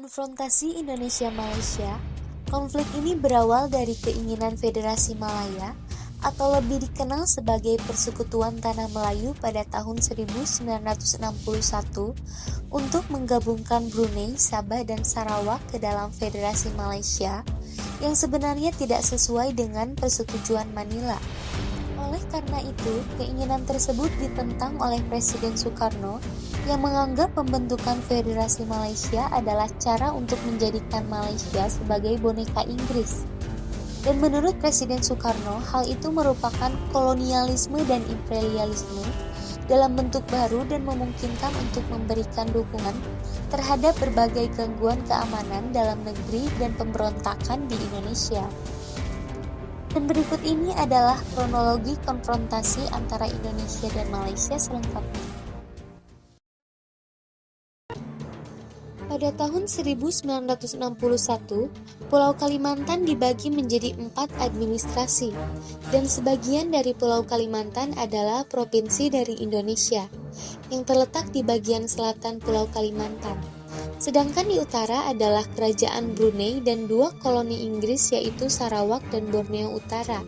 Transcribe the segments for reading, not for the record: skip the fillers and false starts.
Konfrontasi Indonesia-Malaysia, konflik ini berawal dari keinginan Federasi Malaya atau lebih dikenal sebagai Persekutuan Tanah Melayu pada tahun 1961 untuk menggabungkan Brunei, Sabah, dan Sarawak ke dalam Federasi Malaysia yang sebenarnya tidak sesuai dengan persetujuan Manila. Oleh karena itu, keinginan tersebut ditentang oleh Presiden Soekarno yang menganggap pembentukan Federasi Malaysia adalah cara untuk menjadikan Malaysia sebagai boneka Inggris. Dan menurut Presiden Soekarno, hal itu merupakan kolonialisme dan imperialisme dalam bentuk baru dan memungkinkan untuk memberikan dukungan terhadap berbagai gangguan keamanan dalam negeri dan pemberontakan di Indonesia. Dan berikut ini adalah kronologi konfrontasi antara Indonesia dan Malaysia selengkapnya. Pada tahun 1961, Pulau Kalimantan dibagi menjadi 4 administrasi, dan sebagian dari Pulau Kalimantan adalah provinsi dari Indonesia, yang terletak di bagian selatan Pulau Kalimantan. Sedangkan di utara adalah Kerajaan Brunei dan 2 koloni Inggris yaitu Sarawak dan Borneo Utara,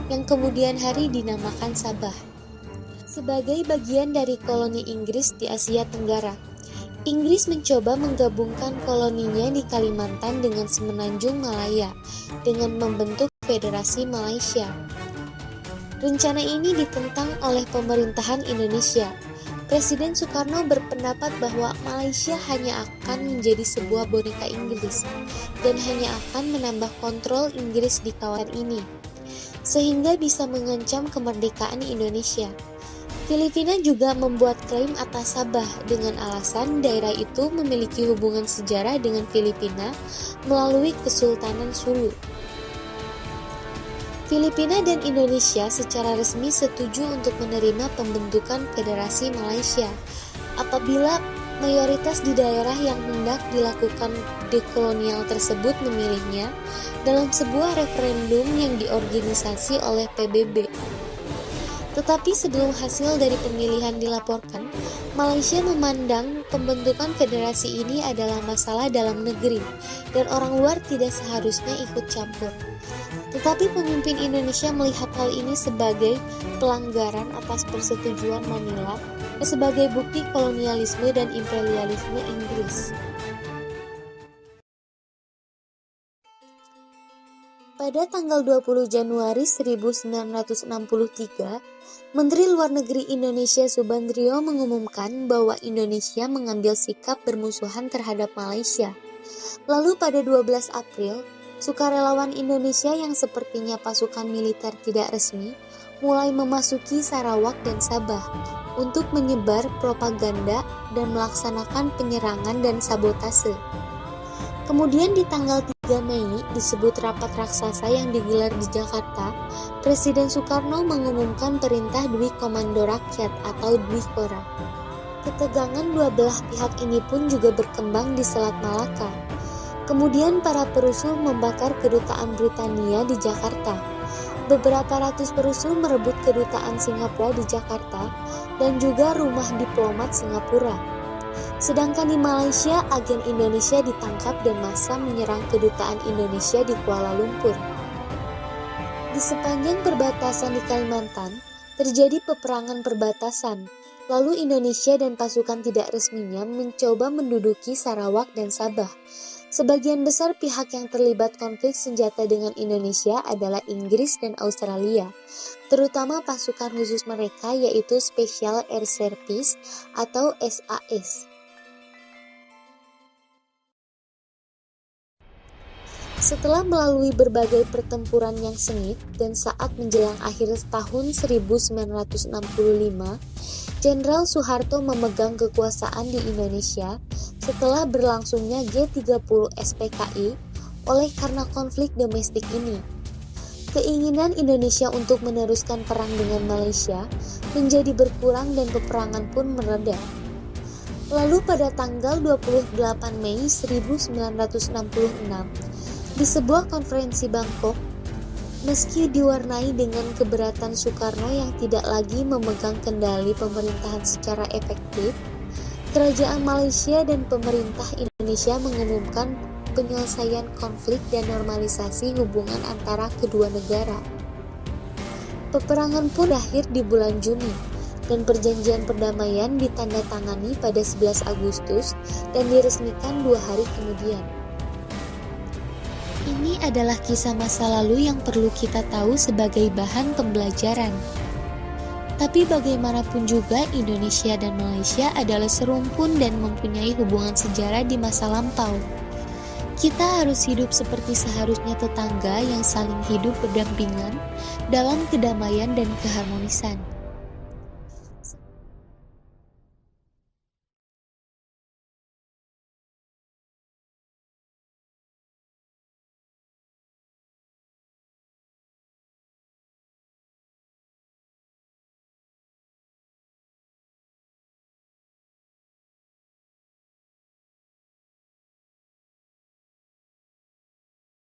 yang kemudian hari dinamakan Sabah. Sebagai bagian dari koloni Inggris di Asia Tenggara, Inggris mencoba menggabungkan koloninya di Kalimantan dengan Semenanjung Malaya dengan membentuk Federasi Malaysia. Rencana ini ditentang oleh pemerintahan Indonesia. Presiden Soekarno berpendapat bahwa Malaysia hanya akan menjadi sebuah boneka Inggris dan hanya akan menambah kontrol Inggris di kawasan ini, sehingga bisa mengancam kemerdekaan Indonesia. Filipina juga membuat klaim atas Sabah dengan alasan daerah itu memiliki hubungan sejarah dengan Filipina melalui Kesultanan Sulu. Filipina dan Indonesia secara resmi setuju untuk menerima pembentukan Federasi Malaysia apabila mayoritas di daerah yang hendak dilakukan dekolonial tersebut memilihnya dalam sebuah referendum yang diorganisasi oleh PBB. Tetapi sebelum hasil dari pemilihan dilaporkan, Malaysia memandang pembentukan federasi ini adalah masalah dalam negeri dan orang luar tidak seharusnya ikut campur. Tetapi pemimpin Indonesia melihat hal ini sebagai pelanggaran atas persetujuan Manila dan sebagai bukti kolonialisme dan imperialisme Inggris. Pada tanggal 20 Januari 1963, Menteri Luar Negeri Indonesia Subandrio mengumumkan bahwa Indonesia mengambil sikap bermusuhan terhadap Malaysia. Lalu pada 12 April, sukarelawan Indonesia yang sepertinya pasukan militer tidak resmi mulai memasuki Sarawak dan Sabah untuk menyebar propaganda dan melaksanakan penyerangan dan sabotase. Kemudian di tanggal 3 Mei disebut rapat raksasa yang digelar di Jakarta, Presiden Soekarno mengumumkan perintah Dwi Komando Rakyat atau Dwikora. Ketegangan dua belah pihak ini pun juga berkembang di Selat Malaka. Kemudian para perusuh membakar kedutaan Britania di Jakarta. Beberapa ratus perusuh merebut kedutaan Singapura di Jakarta dan juga rumah diplomat Singapura. Sedangkan di Malaysia, agen Indonesia ditangkap dan massa menyerang kedutaan Indonesia di Kuala Lumpur. Di sepanjang perbatasan di Kalimantan, terjadi peperangan perbatasan. Lalu Indonesia dan pasukan tidak resminya mencoba menduduki Sarawak dan Sabah. Sebagian besar pihak yang terlibat konflik senjata dengan Indonesia adalah Inggris dan Australia, terutama pasukan khusus mereka yaitu Special Air Service atau SAS. Setelah melalui berbagai pertempuran yang sengit dan saat menjelang akhir tahun 1965, Jenderal Soeharto memegang kekuasaan di Indonesia setelah berlangsungnya G30 SPKI oleh karena konflik domestik ini. Keinginan Indonesia untuk meneruskan perang dengan Malaysia menjadi berkurang dan peperangan pun mereda. Lalu pada tanggal 28 Mei 1966, di sebuah konferensi Bangkok, meski diwarnai dengan keberatan Soekarno yang tidak lagi memegang kendali pemerintahan secara efektif, Kerajaan Malaysia dan pemerintah Indonesia mengumumkan penyelesaian konflik dan normalisasi hubungan antara kedua negara. Peperangan pun berakhir di bulan Juni, dan perjanjian perdamaian ditandatangani pada 11 Agustus dan diresmikan 2 hari kemudian. Ini adalah kisah masa lalu yang perlu kita tahu sebagai bahan pembelajaran. Tapi bagaimanapun juga, Indonesia dan Malaysia adalah serumpun dan mempunyai hubungan sejarah di masa lampau. Kita harus hidup seperti seharusnya tetangga yang saling hidup berdampingan dalam kedamaian dan keharmonisan.